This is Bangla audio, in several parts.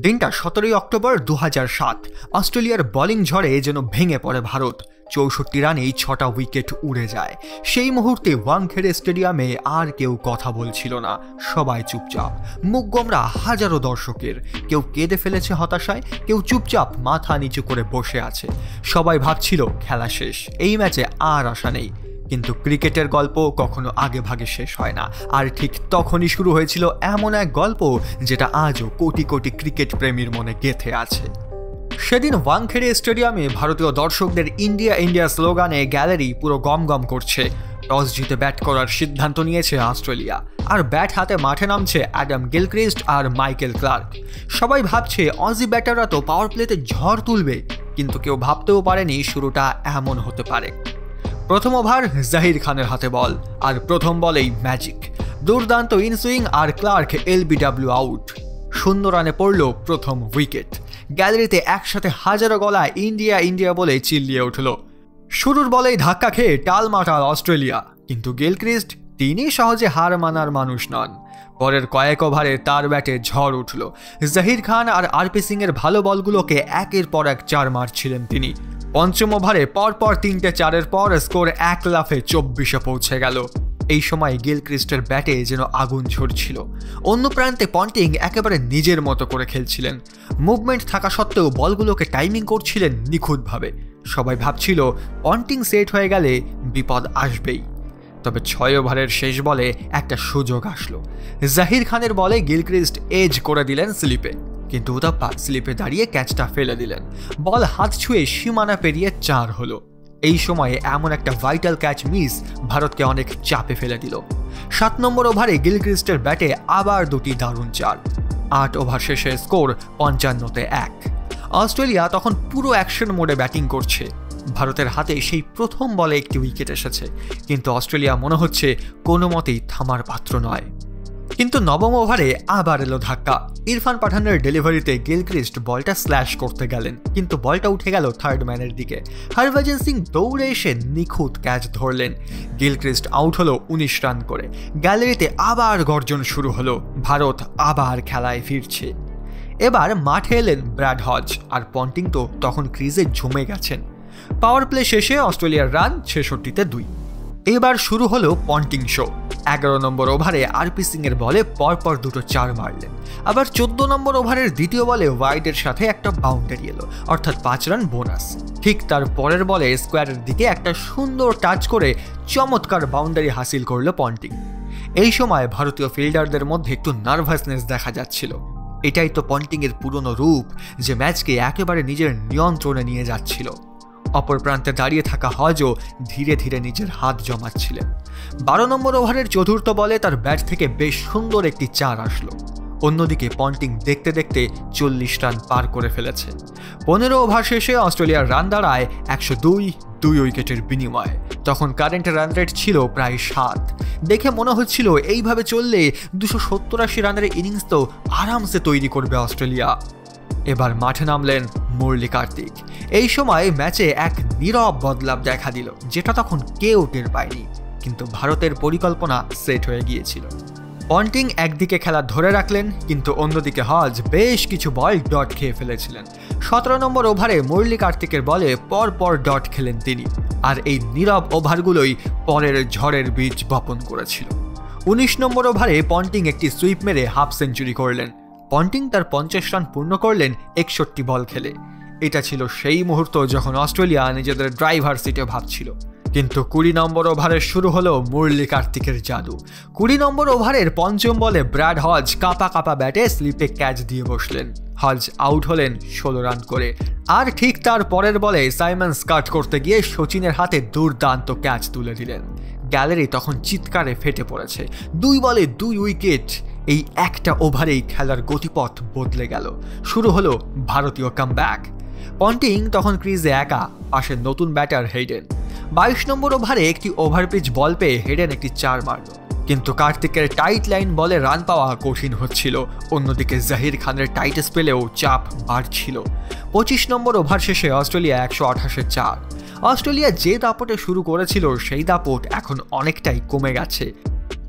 দিনটা 17 অক্টোবর 2007। অস্ট্রেলিয়ার বোলিং ঝড়ে যেন ভেঙে পড়ে ভারত। 64 রানেই 6টা উইকেট উড়ে যায়। সেই মুহূর্তে ওয়াংখেড়ে স্টেডিয়ামে আর কেউ কথা বলছিল না, সবাই চুপচাপ। মুখ গোমরা হাজারো দর্শকের, কেউ কেঁদে ফেলেছে হতাশায়, কেউ চুপচাপ মাথা নিচু করে বসে আছে। সবাই ভাবছিল খেলা শেষ, এই ম্যাচে আর আশা নেই। কিন্তু ক্রিকেটের গল্প কখনো আগে ভাগে শেষ হয় না, আর ঠিক তখনই শুরু হয়েছিল এমন এক গল্প যেটা আজও কোটি কোটি ক্রিকেট প্রেমীর মনে গেঁথে আছে। সেদিন ওয়াংখেড়ে স্টেডিয়ামে ভারতীয় দর্শকদের ইন্ডিয়া ইন্ডিয়া স্লোগানে গ্যালারি পুরো গমগম করছে। টস জিতে ব্যাট করার সিদ্ধান্ত নিয়েছে অস্ট্রেলিয়া, আর ব্যাট হাতে মাঠে নামছে অ্যাডাম গিলক্রিস্ট আর মাইকেল ক্লার্ক। সবাই ভাবছে অজি ব্যাটাররা তো পাওয়ার প্লেতে ঝড় তুলবে, কিন্তু কেউ ভাবতেও পারেনি শুরুটা এমন হতে পারে। প্রথম ওভার জাহির খানের হাতে বল, আর প্রথম বলেই ম্যাজিক। দুর্দান্ত ইনসুইং আর ক্লার্ক এলবিডব্লিউ আউট। 0 রানে পড়ল প্রথম উইকেট। গ্যালারিতে একসাথে হাজারো গলা ইন্ডিয়া ইন্ডিয়া বলে চিল্লিয়ে উঠল। শুরুর বলেই ধাক্কা খেয়ে টালমাটাল অস্ট্রেলিয়া, কিন্তু গিলক্রিস্ট তিনি সহজে হার মানার মানুষ নন। পরের কয়েক ওভারে তার ব্যাটে ঝড় উঠল। জাহির খান আর আরপি সিং এর ভালো বলগুলোকে একের পর এক 4 মারছিলেন তিনি। পঞ্চম ওভারে পরপর 3টে 4-এর পর স্কোর 1 লাফে 24-এ পৌঁছে গেল। এই সময় গিলক্রিস্টের ব্যাটে যেন আগুন ঝরছিল। অন্য প্রান্তে পন্টিং একেবারে নিজের মতো করে খেলছিলেন। মুভমেন্ট থাকা সত্ত্বেও বলগুলোকে টাইমিং করছিলেন নিখুঁতভাবে। সবাই ভাবছিল পন্টিং সেট হয়ে গেলে বিপদ আসবেই। তবে 6 ওভারের শেষ বলে একটা সুযোগ আসলো। জাহির খানের বলে গিলক্রিস্ট এজ করে দিলেন স্লিপে, কিন্তু উতাপ্পা স্লিপে দাঁড়িয়ে ক্যাচটা ফেলে দিলেন। বল হাত ছুঁয়ে সীমানা পেরিয়ে 4 হলো। এই সময়ে এমন একটা ভাইটাল ক্যাচ মিস ভারতকে অনেক চাপে ফেলে দিল। 7 নম্বর ওভারে গিলক্রিস্টের ব্যাটে আবার 2টি দারুণ 4। 8 ওভার শেষে স্কোর 55-তে 1। অস্ট্রেলিয়া তখন পুরো অ্যাকশন মোডে ব্যাটিং করছে। ভারতের হাতে সেই প্রথম বলে একটি উইকেট এসেছে, কিন্তু অস্ট্রেলিয়া মনে হচ্ছে কোনো মতেই থামার পাত্র নয়। কিন্তু 9ম ওভারে আবার এলো ধাক্কা। ইরফান পাঠানের ডেলিভারিতে গিলক্রিস্ট বলটা স্ল্যাশ করতে গেলেন, কিন্তু বলটা উঠে গেল থার্ড ম্যানের দিকে। হরভজন সিং দৌড়ে এসে নিখুঁত ক্যাচ ধরলেন। গিলক্রিস্ট আউট হলো 19 রান করে। গ্যালারিতে আবার গর্জন শুরু হলো। ভারত আবার খেলায় ফিরছে। এবার মাঠে এলেন ব্র্যাড হজ, আর পন্টিং তো তখন ক্রিজে ঝুমে গেছেন। পাওয়ার প্লে শেষে অস্ট্রেলিয়ার রান 66-তে 2। এবার শুরু হলো পন্টিং শো। 11 নম্বর ওভারে আরপি সিং এর বলে পরপর 2টো 4 মারলেন। আবার 14 নম্বর ওভারের দ্বিতীয় বলে ওয়াইডের সাথে একটা বাউন্ডারি এলো, অর্থাৎ 5 রান বোনাস। ঠিক তার পরের বলে স্কোয়ারের দিকে একটা সুন্দর টাচ করে চমৎকার বাউন্ডারি হাসিল করলো পন্টিং। এই সময় ভারতীয় ফিল্ডারদের মধ্যে একটু নার্ভাসনেস দেখা যাচ্ছিল। এটাই তো পন্টিং এর পুরনো রূপ, যে ম্যাচকে একেবারে নিজের নিয়ন্ত্রণে নিয়ে যাচ্ছিল। অপর প্রান্তে দাঁড়িয়ে থাকা হজও ধীরে ধীরে নিজের হাত জমাচ্ছিলেন। 12 নম্বর ওভারের চতুর্থ বলে তার ব্যাট থেকে বেশ সুন্দর একটি 4 আসলো। অন্যদিকে পন্টিং দেখতে দেখতে 40 রান পার করে ফেলেছে। 15 ওভার শেষে অস্ট্রেলিয়ার রান দাঁড়ায় 102 উইকেটের বিনিময়ে। তখন কারেন্ট রান রেট ছিল প্রায় 7। দেখে মনে হচ্ছিল এইভাবে চললে 287 রানের ইনিংস তো আরামসে তৈরি করবে অস্ট্রেলিয়া। এবার মাঠে নামলেন মুরলি কার্তিক। এই সময় ম্যাচে এক নীরব বদলাব দেখা দিল, যেটা তখন কেউ টের পায়নি, কিন্তু ভারতের পরিকল্পনা সেট হয়ে গিয়েছিল। পন্টিং একদিকে খেলা ধরে রাখলেন, কিন্তু অন্যদিকে হজ বেশ কিছু বল ডট খেয়ে ফেলেছিলেন। 17 নম্বর ওভারে মুরলি কার্তিকের বলে পরপর ডট খেলেন তিনি, আর এই নীরব ওভারগুলোই পরের ঝড়ের বীজ বপন করেছিল। 19 নম্বর ওভারে পন্টিং একটি সুইপ মেরে হাফ সেঞ্চুরি করলেন। পন্টিং তার 50 রান পূর্ণ করলেন 61 বল খেলে। এটা ছিল সেই মুহূর্ত যখন অস্ট্রেলিয়া নিজেদের ড্রাইভার সিটে ভাবছিল। কিন্তু 20 নম্বর ওভারে শুরু হলো মুরলি কার্তিকের জাদু। 20 নম্বর ওভারের পঞ্চম বলে ব্র্যাড হজ কাপা কাপা ব্যাটে স্লিপে ক্যাচ দিয়ে বসলেন। হজ আউট হলেন 16 রান করে। আর ঠিক তার পরের বলে সাইমন্স কাট করতে গিয়ে সচিনের হাতে দুর্দান্ত ক্যাচ তুলে দিলেন। গ্যালারি তখন চিৎকারে ফেটে পড়েছে। 2 বলে 2 উইকেট। এই একটা ওভারেই খেলার গতিপথ বদলে গেল। শুরু হলো ভারতীয় কামব্যাক। পন্টিং তখন ক্রিজে একা, পাশে নতুন ব্যাটার হেডেন। 22 নম্বর ওভারে একটি ওভারপিচ বল পেয়ে হেডেন একটি 4 মারল, কিন্তু কার্তিকের টাইট লাইন বলে রান পাওয়া কঠিন হচ্ছিল। অন্যদিকে জাহির খানের টাইট স্পেলেও চাপ বাড়ছিল। 25 নম্বর ওভার শেষে অস্ট্রেলিয়া 128-এ 4। অস্ট্রেলিয়া যে দাপটে শুরু করেছিল সেই দাপট এখন অনেকটাই কমে গেছে।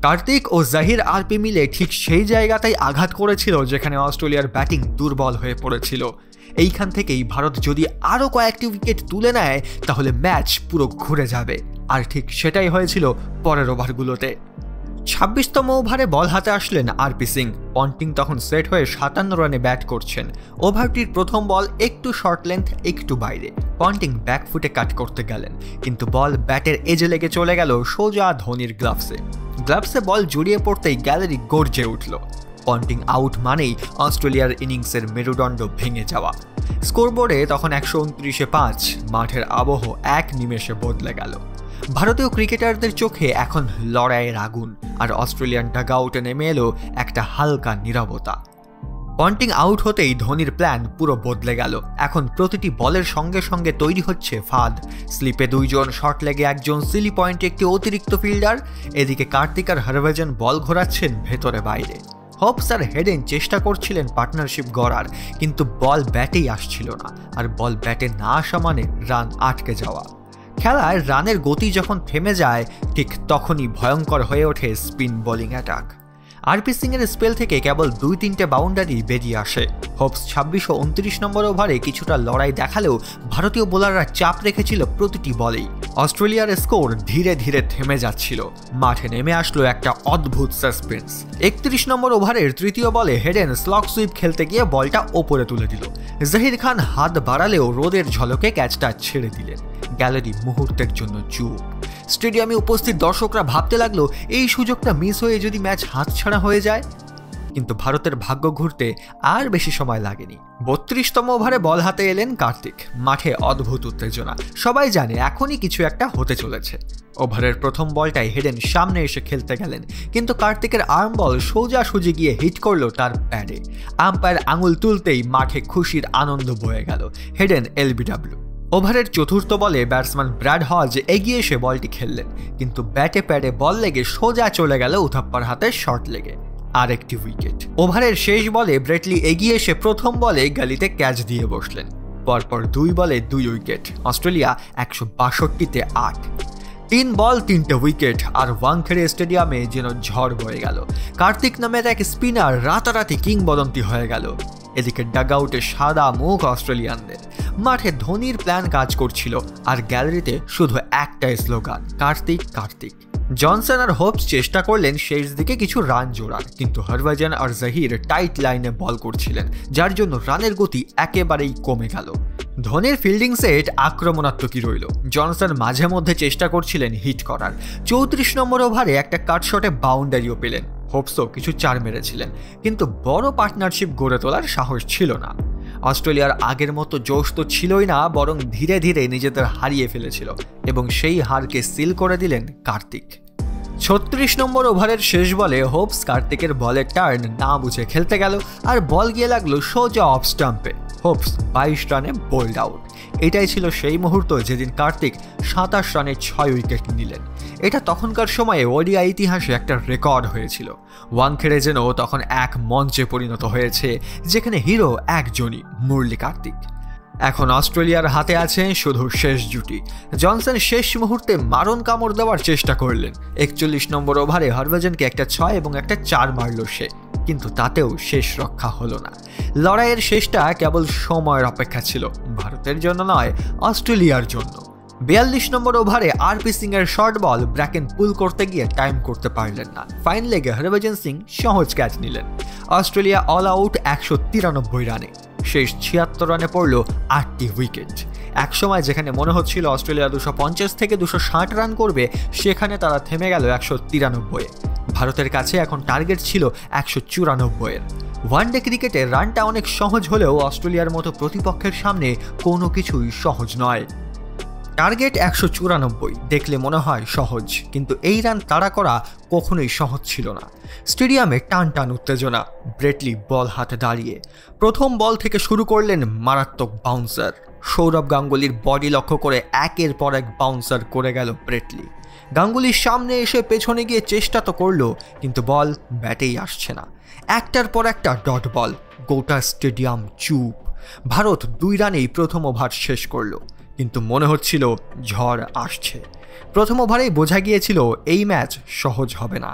কার্তিক ও জাহির আরপি মিলে ঠিক সেই জায়গাতেই আঘাত করেছিল যেখানে অস্ট্রেলিয়ার ব্যাটিং দুর্বল হয়ে পড়েছিল। এইখান থেকেই ভারত যদি আরও কয়েকটি উইকেট তুলে নেয় তাহলে ম্যাচ পুরো ঘুরে যাবে, আর ঠিক সেটাই হয়েছিল পরের ওভারগুলোতে। 26তম ওভারে বল হাতে আসলেন আরপি সিং। পন্টিং তখন সেট হয়ে 57 রানে ব্যাট করছেন। ওভারটির প্রথম বল একটু শর্ট লেন্থ, একটু বাইরে। পন্টিং ব্যাকফুটে কাট করতে গেলেন, কিন্তু বল ব্যাটের এজে লেগে চলে গেল সোজা ধোনির গ্লাভসে বল জড়িয়ে পড়তেই গ্যালারি গর্জে উঠল। পন্টিং আউট মানেই অস্ট্রেলিয়ার ইনিংসের মেরুদণ্ড ভেঙে যাওয়া। স্কোরবোর্ডে তখন 129-5। মাঠের আবহ এক নিমেষে বদলে গেল। ভারতীয় ক্রিকেটারদের চোখে এখন লড়াইয়ের আগুন, আর অস্ট্রেলিয়ান ডাগআউটে নেমে এলো একটা হালকা নীরবতা। পন্টিং আউট হতেই ধোনির প্ল্যান পুরো বদলে গেল। এখন প্রতিটি বলের সঙ্গে সঙ্গে তৈরি হচ্ছে ফাঁদ। স্লিপে 2 জন, শর্ট লেগে 1 জন, সিলি পয়েন্টে একটি অতিরিক্ত ফিল্ডার। এদিকে কার্তিক আর হরভজন বল ঘোরাচ্ছেন ভেতরে বাইরে। হোপস আর হেডেন চেষ্টা করছিলেন পার্টনারশিপ গড়ার, কিন্তু বল ব্যাটেই আসছিল না, আর বল ব্যাটে না আসা মানে রান আটকে যাওয়া। খেলায় রানের গতি যখন থেমে যায় ঠিক তখনই ভয়ঙ্কর হয়ে ওঠে spin bowling attack. RP Singh এর স্পেল থেকে কেবল 2-3টে বাউন্ডারি বেরিয়ে আসে। হোপস 26 ও 29 নম্বর ওভারে কিছুটা লড়াই দেখালেও ভারতীয় বোলাররা চাপ রেখেছিল প্রতিটি বলেই। অস্ট্রেলিয়ার স্কোর ধীরে ধীরে থেমে যাচ্ছিল। মাঠে নেমে আসলো একটা অদ্ভুত সাসপেন্স। 31 নম্বর ওভারের তৃতীয় বলে হেডেন স্লগ সুইপ খেলতে গিয়ে বলটা ওপরে তুলে দিল। জাহির খান হাত বাড়ালেও রোদের ঝলকে ক্যাচটা ছেড়ে দিলেন। গ্যালারি মুহূর্তের জন্য চুপ। স্টেডিয়ামে উপস্থিত দর্শকরা ভাবতে লাগলো এই সুযোগটা মিস হয়ে যদি ম্যাচ হাতছাড়া হয়ে যায়। কিন্তু ভারতের ভাগ্য ঘুরতে আর বেশি সময় লাগেনি। 32তম ওভারে বল হাতে এলেন কার্তিক। মাঠে অদ্ভুত উত্তেজনা। সবাই জানে এখনই কিছু একটা হতে চলেছে। ওভারের প্রথম বলটাই হেডেন সামনে এসে খেলতে গেলেন, কিন্তু কার্তিকের আর্ম বল সোজাসুজি গিয়ে হিট করলো তার প্যাডে। আম্পায়ার আঙুল তুলতেই মাঠে খুশির আনন্দ বয়ে গেল। Hayden LBW. ওভারের চতুর্থ বলে ব্যাটসম্যান ব্র্যাড হজ এগিয়ে এসে বলটি খেললেন, কিন্তু ব্যাটে প্যাডে বল লেগে সোজা চলে গেল উথাপ্পার হাতে শর্ট লেগে। আরেকটি উইকেট। ওভারের শেষ বলে ব্রেটলি এগিয়ে এসে প্রথম বলে গালিতে ক্যাচ দিয়ে বসলেন। পরপর 2 বলে 2 উইকেট। অস্ট্রেলিয়া 162-তে 8। 3 বল 3টে উইকেট, আর ওয়াংখেড়ে স্টেডিয়ামে যেন ঝড় বয়ে গেল। কার্তিক নামের এক স্পিনার রাতারাতি কিংবদন্তি হয়ে গেল। এদিকে ডাগআউটে সাদা মুখ অস্ট্রেলিয়ানদের। মাঠে ধোনির প্ল্যান কাজ করছিল, আর গ্যালারিতে শুধু একটাই স্লোগান, কার্তিক কার্তিক। জনসন আর হোপস চেষ্টা করলেন শেষ দিকে কিছু রান জোড়ার, কিন্তু হরভজন আর জাহির টাইট লাইনে বল করছিলেন, যার জন্য রানের গতি একেবারেই কমে গেল। ধোনির ফিল্ডিং সেট আক্রমণাত্মকই রইল। জনসন মাঝে মধ্যে চেষ্টা করছিলেন হিট করার। 34 নম্বর ওভারে একটা কাট শটে বাউন্ডারিও পেলেন। হোপসও কিছু 4 মেরেছিলেন, কিন্তু বড় পার্টনারশিপ গড়ে তোলার সাহস ছিল না। অস্ট্রেলিয়ার আগের মতো জোশ তো ছিলই না, বরং ধীরে ধীরে নিজেদের হারিয়ে ফেলেছিল, এবং সেই হারকে সিল করে দিলেন কার্তিক। 36 নম্বর ওভারের শেষ বলে হোপস কার্তিকের বলের টার্ন না বুঝে খেলতে গেল, আর বল গিয়ে লাগলো সোজা অফ স্টাম্পে। হোপস 22 রানে বোল্ড আউট। এটাই ছিল সেই মুহূর্ত যেদিন কার্তিক 27 রানে 6 উইকেট নিলেন। এটা তখনকার সময়ে ওডিআই ইতিহাসে একটা রেকর্ড হয়েছিল। ওয়াংখেড়ে যেন তখন এক মঞ্চে পরিণত হয়েছে, যেখানে হিরো একজনই, মুরলি কার্তিক। এখন অস্ট্রেলিয়ার হাতে আছে শুধু শেষ জুটি। জনসন শেষ মুহূর্তে মারণ কামড় দেওয়ার চেষ্টা করলেন। 41 নম্বর ওভারে হরভজনকে একটা 6 এবং একটা 4 মারল সে, কিন্তু তাতেও শেষ রক্ষা হলো না। লড়াইয়ের শেষটা কেবল সময়ের অপেক্ষা ছিল, ভারতের জন্য নয়, অস্ট্রেলিয়ার জন্য। 42 নম্বর ওভারে আরপি সিং এর শর্ট বল ব্র্যাকেন পুল করতে গিয়ে টাইম করতে পারলেন না। ফাইন লেগে হরভজন সিং সহজ ক্যাচ নিলেন। অস্ট্রেলিয়া অল আউট 193 রানে। শেষ 76 রানে পড়ল 8টি উইকেট। একসময় যেখানে মনে হচ্ছিল অস্ট্রেলিয়া 250 থেকে 260 রান করবে, সেখানে তারা থেমে গেল 193-এ। ভারতের কাছে এখন টার্গেট ছিল 194-এর। ওয়ানডে ক্রিকেটে রানটা অনেক সহজ হলেও অস্ট্রেলিয়ার মতো প্রতিপক্ষের সামনে কোনো কিছুই সহজ নয়। টার্গেট 194 দেখলে মনে হয় সহজ, কিন্তু এই রান তাড়া করা কখনোই সহজ ছিল না। স্টেডিয়ামে টান টান উত্তেজনা। ব্রেটলি বল হাতে দাঁড়িয়ে প্রথম বল থেকে শুরু করলেন মারাত্মক বাউন্সার। সৌরভ গাঙ্গুলির বডি লক্ষ্য করে একের পর এক বাউন্সার করে গেল ব্রেটলি। গাঙ্গুলির সামনে এসে পেছনে গিয়ে চেষ্টা তো করলো, কিন্তু বল ব্যাটেই আসছে না। একটার পর একটা ডট বল। গোটা স্টেডিয়াম চুপ। ভারত 2 রানেই প্রথম ওভার শেষ করলো, কিন্তু মনে হচ্ছিল ঝড় আসছে। প্রথম ওভারেই বোঝা গিয়েছিল এই ম্যাচ সহজ হবে না।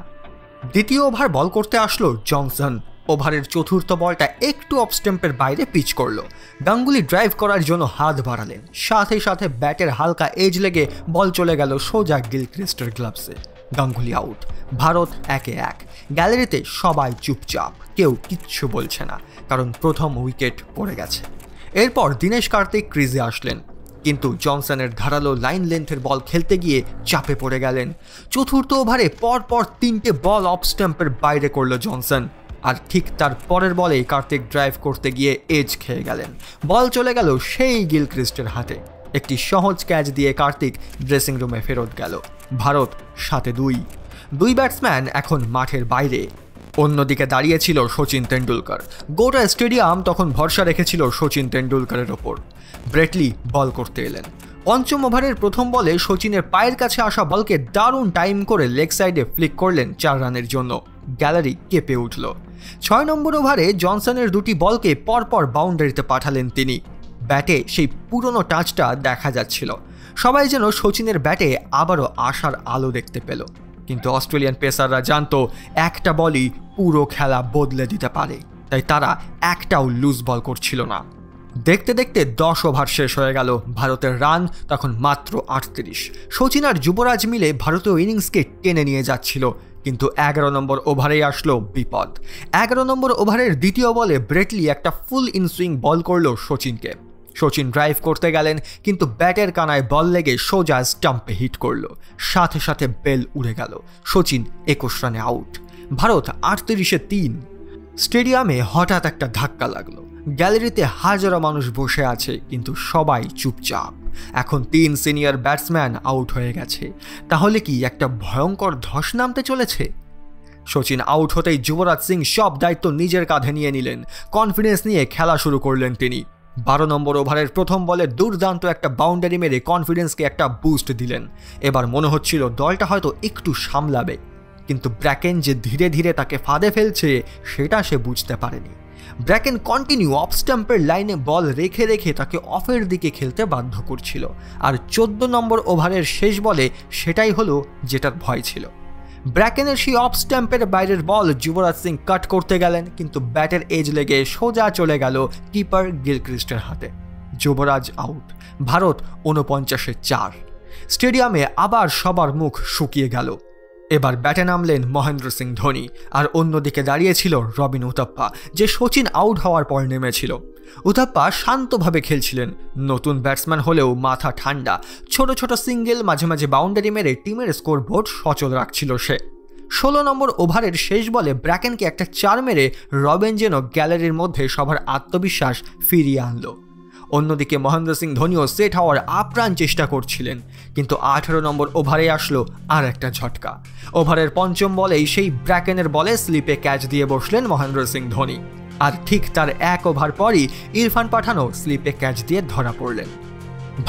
দ্বিতীয় ওভার বল করতে আসলো জনসন। ওভারের চতুর্থ বলটা একটু অফ স্টাম্পের বাইরে পিচ করলো। গাঙ্গুলি ড্রাইভ করার জন্য হাত বাড়ালেন, সাথে সাথে ব্যাটের হালকা এজ লেগে বল চলে গেল সোজা গিলক্রিস্টের গ্লাভসে। গাঙ্গুলি আউট। ভারত 1-1। গ্যালারিতে সবাই চুপচাপ, কেউ কিচ্ছু বলছে না, কারণ প্রথম উইকেট পড়ে গেছে। এরপর দীনেশ কার্তিক ক্রিজে আসলেন, কিন্তু জনসনের ধারালো লাইন লেন্থের বল খেলতে গিয়ে চাপে পড়ে গেলেন। চতুর্থ ওভারে পরপর 3টে বল অফ স্টাম্পের বাইরে করল জনসন, আর ঠিক তার পরের বলেই কার্তিক ড্রাইভ করতে গিয়ে এজ খেয়ে গেলেন। বল চলে গেল সেই গিলক্রিস্টের হাতে। একটি সহজ ক্যাচ দিয়ে কার্তিক ড্রেসিং রুমে ফেরত গেল। ভারত 7-2। দুই ব্যাটসম্যান এখন মাঠের বাইরে। অন্যদিকে দাঁড়িয়েছিল সচিন তেন্ডুলকর। গোটা স্টেডিয়াম তখন ভরসা রেখেছিল সচিন তেন্ডুলকরের ওপর। ব্রেটলি বল করতে এলেন। পঞ্চম ওভারের প্রথম বলে সচিনের পায়ের কাছে আসা বলকে দারুণ টাইম করে লেগ সাইডে ফ্লিক করলেন 4 রানের জন্য। গ্যালারি কেঁপে উঠল। 6 নম্বর ওভারে জনসনের দুটি বলকে পরপর বাউন্ডারিতে পাঠালেন তিনি। ব্যাটে সেই পুরনো টাচটা দেখা যাচ্ছিল। সবাই যেন সচিনের ব্যাটে আবারও আশার আলো দেখতে পেল। কিন্তু অস্ট্রেলিয়ান পেসাররা জানতো একটা বলই পুরো খেলা বদলে দিতে পারে, তাই তারা একটাও লুজ বল করছিল না। দেখতে দেখতে 10 ওভার শেষ হয়ে গেল। ভারতের রান তখন মাত্র 38। সচিন আর যুবরাজ মিলে ভারতীয় ইনিংসকে টেনে নিয়ে যাচ্ছিল, কিন্তু 11 নম্বর ওভারেই আসলো বিপদ। 11 নম্বর ওভারের দ্বিতীয় বলে ব্রেটলি একটা ফুল ইনসুইং বল করলো সচিনকে। সচিন ড্রাইভ করতে গেলেন, কিন্তু ব্যাটের কানায় বল লেগে সোজা স্টাম্পে হিট করলো। সাথে সাথে বেল উড়ে গেল। সচিন 21 রানে আউট। ভারত 38-3। স্টেডিয়ামে হঠাৎ একটা ধাক্কা লাগলো। গ্যালারিতে হাজারো মানুষ বসে আছে, কিন্তু সবাই চুপচাপ। এখন 3 সিনিয়র ব্যাটসম্যান আউট হয়ে গেছে। তাহলে কি একটা ভয়ঙ্কর ধস নামতে চলেছে? সচিন আউট হতেই যুবরাজ সিং সব দায়িত্ব নিজের কাঁধে নিয়ে নিলেন। কনফিডেন্স নিয়ে খেলা শুরু করলেন তিনি। 12 নম্বর ওভারের প্রথম বলে দুর্দান্ত একটা বাউন্ডারি মেরে কনফিডেন্সকে একটা বুস্ট দিলেন। এবার মনে হচ্ছিল দলটা হয়তো একটু সামলাবে, কিন্তু ব্র্যাকেন যে ধীরে ধীরে তাকে ফাঁদে ফেলছে সেটা সে বুঝতে পারেনি। ব্র্যাকেন কন্টিনিউ অফ স্টাম্পের লাইনে বল রেখে রেখে তাকে অফের দিকে খেলতে বাধ্য করছিল, আর 14 নম্বর ওভারের শেষ বলে সেটাই হলো যেটার ভয় ছিল। ব্র্যাকেনের সেই অফ স্টাম্পের বাইরের বল যুবরাজ সিং কাট করতে গেলেন, কিন্তু ব্যাটের এজ লেগে সোজা চলে গেল কিপার গিলক্রিস্টের হাতে। যুবরাজ আউট। ভারত 49-4। স্টেডিয়ামে আবার সবার মুখ শুকিয়ে গেল। এবার ব্যাটে নামলেন মহেন্দ্র সিং ধোনি, আর অন্যদিকে দাঁড়িয়েছিল রবিন উথাপ্পা, যে সচিন আউট হওয়ার পর নেমেছিল। উথাপ্পা শান্তভাবে খেলছিলেন। নতুন ব্যাটসম্যান হলেও মাথা ঠান্ডা। ছোট ছোট সিঙ্গেল, মাঝে মাঝে বাউন্ডারি মেরে টিমের স্কোর বোর্ড সচল রাখছিল সে। 16 নম্বর ওভারের শেষ বলে ব্র্যাকেনকে একটা 4 মেরে রবিন যেন গ্যালারির মধ্যে সবার আত্মবিশ্বাস ফিরিয়ে আনলো। অন্যদিকে মহেন্দ্র সিং ধোনিও সেট হওয়ার আপ্রাণ চেষ্টা করছিলেন, কিন্তু 18 নম্বর ওভারে আসলো আর একটা ঝটকা। ওভারের পঞ্চম বলেই সেই ব্র্যাকেনের বলে স্লিপে ক্যাচ দিয়ে বসলেন মহেন্দ্র সিং ধোনি, আর ঠিক তার 1 ওভার পরই ইরফান পাঠানও স্লিপে ক্যাচ দিয়ে ধরা পড়লেন।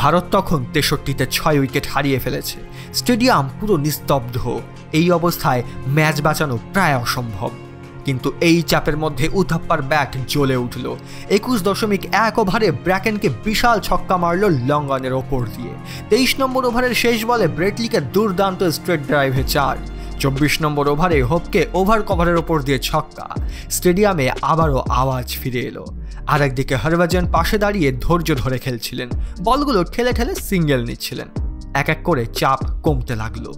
ভারত তখন 63-তে 6 উইকেট হারিয়ে ফেলেছে। স্টেডিয়াম পুরো নিস্তব্ধ। এই অবস্থায় ম্যাচ বাঁচানো প্রায় অসম্ভব, কিন্তু এই চাপের মধ্যে উথাপ্পার ব্যাট জ্বলে উঠল। 21.1 ওভারে ব্র্যাকেনকে বিশাল ছক্কা মারল লং অনের ওপর দিয়ে। 23 নম্বর ওভারের শেষ বলে ব্রেটলিকে দুর্দান্ত স্ট্রেট ড্রাইভে 4। 24 নম্বর ওভারে হোপকে ওভার কভারের ওপর দিয়ে ছক্কা। স্টেডিয়ামে আবারও আওয়াজ ফিরে এলো। আর একদিকে হরভজন পাশে দাঁড়িয়ে ধৈর্য ধরে খেলছিলেন। বলগুলো ঠেলে ঠেলে সিঙ্গেল নিচ্ছিলেন। এক এক করে চাপ কমতে লাগলো।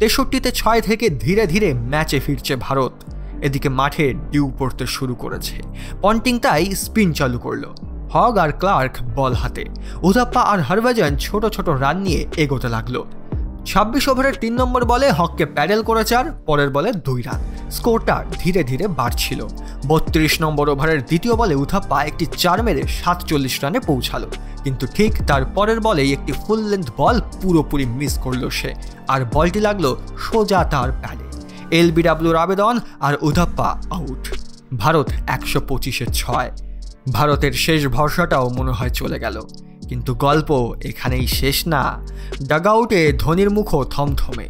63-তে 6 থেকে ধীরে ধীরে ম্যাচে ফিরছে ভারত। এদিকে মাঠে ডিউ পড়তে শুরু করেছে। পন্টিং তাই স্পিন চালু করলো। হগ আর ক্লার্ক বল হাতে। উথাপ্পা আর হরভজন ছোট ছোট রান নিয়ে এগোতে লাগলো। 26 ওভারের 3 নম্বর বলে হককে প্যাডেল করে 4, পরের বলে 2 রান। স্কোরটা ধীরে ধীরে বাড়ছিল। 32 নম্বর ওভারের দ্বিতীয় বলে উথাপ্পা একটি 4 মেরে 47 রানে পৌঁছালো, কিন্তু ঠিক তার পরের বলেই একটি ফুল লেন্থ বল পুরোপুরি মিস করলো সে, আর বলটি লাগলো সোজা তার প্যাডে। এলবিডব্লিউর আবেদন, আর উথাপ্পা আউট। ভারত 125-6। ভারতের শেষ ভরসাটাও মনে হয় চলে গেল, কিন্তু গল্প এখানেই শেষ না। ডাগআউটে ধোনির মুখও থমথমে।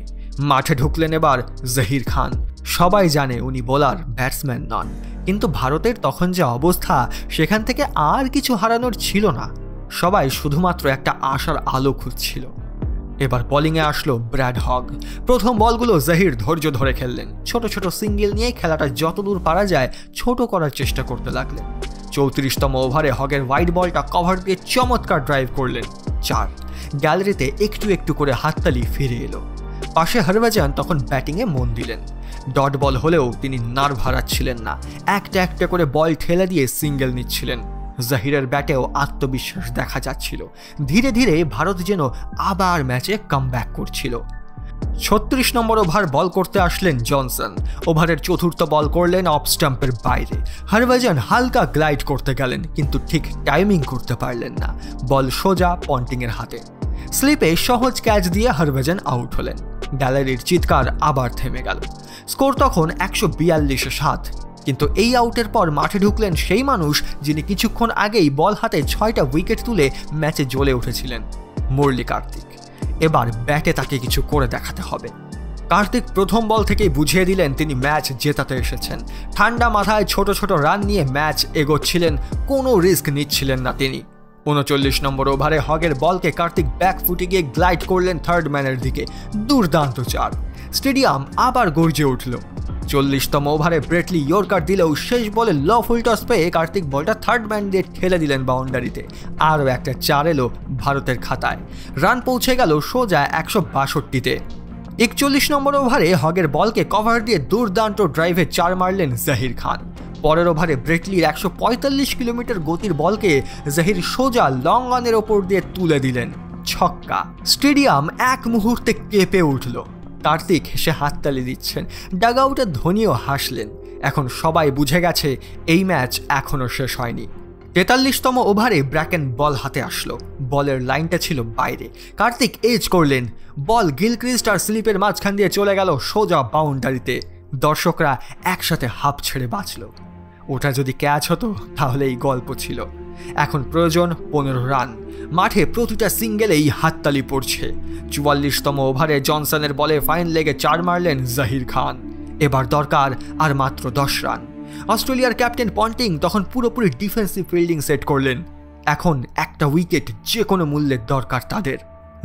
মাঠে ঢুকলেন এবার জাহির খান। সবাই জানে উনি বোলার, ব্যাটসম্যান নন, কিন্তু ভারতের তখন যে অবস্থা, সেখান থেকে আর কিছু হারানোর ছিল না। সবাই শুধুমাত্র একটা আশার আলো খুঁজছিল। এবার বোলিংয়ে আসলো ব্র্যাড হগ। প্রথম বলগুলো জাহির ধৈর্য ধরে খেললেন, ছোট ছোট সিঙ্গেল নিয়ে খেলাটা যতদূর পারা যায় ছোট করার চেষ্টা করতে লাগলেন। 34তম ওভারে হগের ওয়াইড বলটা কভার দিয়ে চমৎকার ড্রাইভ করলেন, 4। গ্যালারিতে একটু একটু করে হাততালি ফিরে এলো। পাশে হরভজন তখন ব্যাটিংয়ে মন দিলেন। ডট বল হলেও তিনি নার্ভ হারাচ্ছিলেন না, একটা একটা করে বল ঠেলে দিয়ে সিঙ্গেল নিচ্ছিলেন। জাহিরের ব্যাটেও আত্মবিশ্বাস দেখা যাচ্ছিল। ধীরে ধীরে ভারত যেন আবার ম্যাচে কামব্যাক করছিল। 36 নম্বর ওভার বল করতে আসলেন জনসন। ওভারের চতুর্থ বল করলেন অফ স্টাম্পের বাইরে। হরভজন হালকা গ্লাইড করতে গেলেন, কিন্তু ঠিক টাইমিং করতে পারলেন না। বল সোজা পন্টিংয়ের হাতে। স্লিপে সহজ ক্যাচ দিয়ে হরভজন আউট হলেন। গ্যালারির চিৎকার আবার থেমে গেল। স্কোর তখন 142-7। কিন্তু এই আউটের পর মাঠে ঢুকলেন সেই মানুষ যিনি কিছুক্ষণ আগেই বল হাতে 6টা উইকেট তুলে ম্যাচে জ্বলে উঠেছিলেন, মুরলি কার্তিক। এবার ব্যাটে তাকে কিছু করে দেখাতে হবে। কার্তিক প্রথম বল থেকেই বুঝিয়ে দিলেন তিনি ম্যাচ জেতাতে এসেছেন। ঠান্ডা মাথায় ছোট ছোট রান নিয়ে ম্যাচ এগোচ্ছিলেন, কোনো রিস্ক নিচ্ছিলেন না তিনি। 39 নম্বর ওভারে হগের বলকে কার্তিক ব্যাক ফুটে গিয়ে গ্লাইড করলেন থার্ড ম্যানের দিকে, দুর্দান্ত 4। স্টেডিয়াম আবার গর্জে উঠল। 40তম ওভারে ব্রেটলি ইয়র্কার দিলেও শেষ বলে ল ফুল টস পেয়ে কার্তিক বলটা থার্ড ম্যান দিয়ে ঠেলে দিলেন বাউন্ডারিতে। আরও একটা 4 এলো ভারতের খাতায়। রান পৌঁছে গেল সোজা 162-তে। 41 নম্বর ওভারে হগের বলকে কভার দিয়ে দুর্দান্ত ড্রাইভে 4 মারলেন জাহির খান। পরের ওভারে ব্রেটলির 145 কিলোমিটার গতির বলকে জাহির সোজা লং অনের ওপর দিয়ে তুলে দিলেন, ছক্কা। স্টেডিয়াম এক মুহূর্তে কেঁপে উঠল। কার্তিক হেসে হাততালি দিচ্ছেন, ডাগ আউটে ধোনিও হাসলেন। এখন সবাই বুঝে গেছে এই ম্যাচ এখনও শেষ হয়নি। 43তম ওভারে ব্র্যাকেন বল হাতে আসলো। বলের লাইনটা ছিল বাইরে। কার্তিক এজ করলেন, বল গিলক্রিস্ট আর স্লিপের মাঝখান দিয়ে চলে গেল সোজা বাউন্ডারিতে। দর্শকরা একসাথে হাঁপ ছেড়ে বাঁচল। ওটা যদি ক্যাচ হতো তাহলে এই গল্প ছিল। এখন প্রয়োজন 15 রান। মাঠে প্রতিটা সিঙ্গেলেই হাততালি পড়ছে। 44তম ওভারে জনসনের বলে ফাইন লেগে 4 মারলেন জাহির খান। এবার দরকার আর মাত্র 10 রান। অস্ট্রেলিয়ার ক্যাপ্টেন পন্টিং তখন পুরোপুরি ডিফেন্সিভ ফিল্ডিং সেট করলেন। এখন একটা উইকেট যে কোনো মূল্যের দরকার তাদের।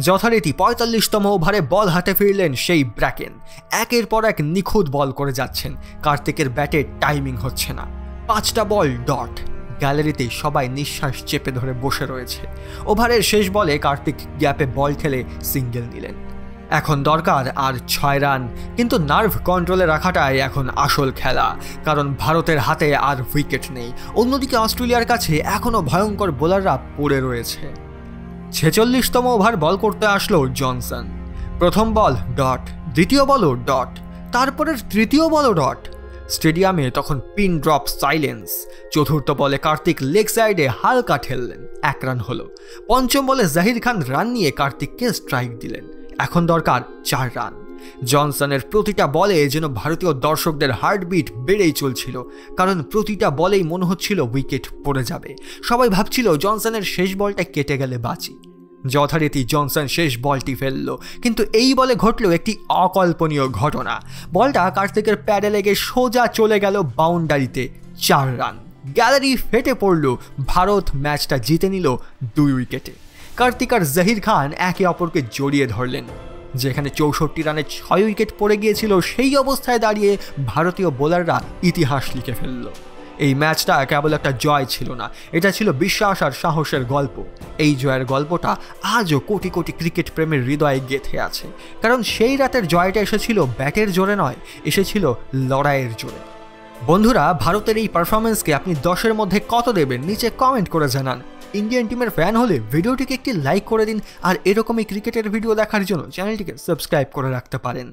যথারীতি 45তম ওভারে বল হাতে ফিরলেন সেই ব্র্যাকেন। একের পর এক নিখুঁত বল করে যাচ্ছেন। কার্তিকের ব্যাটে টাইমিং হচ্ছে না। 5টা বল ডট। গ্যালারিতে সবাই নিঃশ্বাস চেপে ধরে বসে রয়েছে। ওভারের শেষ বলে কার্তিক গ্যাপে বল খেলে সিঙ্গেল নিলেন। এখন দরকার আর 6 রান, কিন্তু নার্ভ কন্ট্রোলে রাখাটাই এখন আসল খেলা, কারণ ভারতের হাতে আর উইকেট নেই। অন্যদিকে অস্ট্রেলিয়ার কাছে এখনও ভয়ঙ্কর বোলাররা পড়ে রয়েছে। 46তম ওভার বল করতে আসলো জনসন। প্রথম বল ডট, দ্বিতীয় বলও ডট, তারপরের তৃতীয় বলও ডট। স্টেডিয়ামে তখন পিন ড্রপ সাইলেন্স। চতুর্থ বলে কার্তিক লেগ সাইডে হালকা ঠেললেন, 1 রান হলো। পঞ্চম বলে জাহির খান রান নিয়ে কার্তিককে স্ট্রাইক দিলেন। এখন দরকার 4 রান। জনসনের প্রতিটা বলে যেন ভারতীয় দর্শকদের হার্টবিট বেড়েই চলছিল, কারণ প্রতিটা বলেই মনে হচ্ছিল উইকেট পড়ে যাবে। সবাই ভাবছিল জনসনের শেষ বলটা কেটে গেলে বাঁচি। যথারীতি জনসন শেষ বলটি ফেলল, কিন্তু এই বলে ঘটল একটি অকল্পনীয় ঘটনা। বলটা কার্তিকের প্যাডে লেগে সোজা চলে গেল বাউন্ডারিতে, 4 রান। গ্যালারি ফেটে পড়ল। ভারত ম্যাচটা জিতে নিল 2 উইকেটে। কার্তিক আর জাহির খান একে অপরকে জড়িয়ে ধরলেন। যেখানে 64 রানে 6 উইকেট পড়ে গিয়েছিল, সেই অবস্থায় দাঁড়িয়ে ভারতীয় বোলাররা ইতিহাস লিখে ফেলল। এই ম্যাচটা কেবল একটা জয় ছিল না, এটা ছিল বিশ্বাস আর সাহসের গল্প। এই জয়ের গল্পটা আজও কোটি কোটি ক্রিকেট প্রেমীর হৃদয়ে গেঁথে আছে, কারণ সেই রাতের জয়টা এসেছিল ব্যাটের জোরে নয়, এসেছিল লড়াইয়ের জোরে। বন্ধুরা, ভারতের এই পারফরমেন্সকে আপনি 10-এর মধ্যে কত দেবেন নিচে কমেন্ট করে জানান। ইন্ডিয়ান টিমের ফ্যান হলে ভিডিওটিকে একটি লাইক করে দিন, আর এরকমই ক্রিকেটের ভিডিও দেখার জন্য চ্যানেলটিকে সাবস্ক্রাইব করে রাখতে পারেন।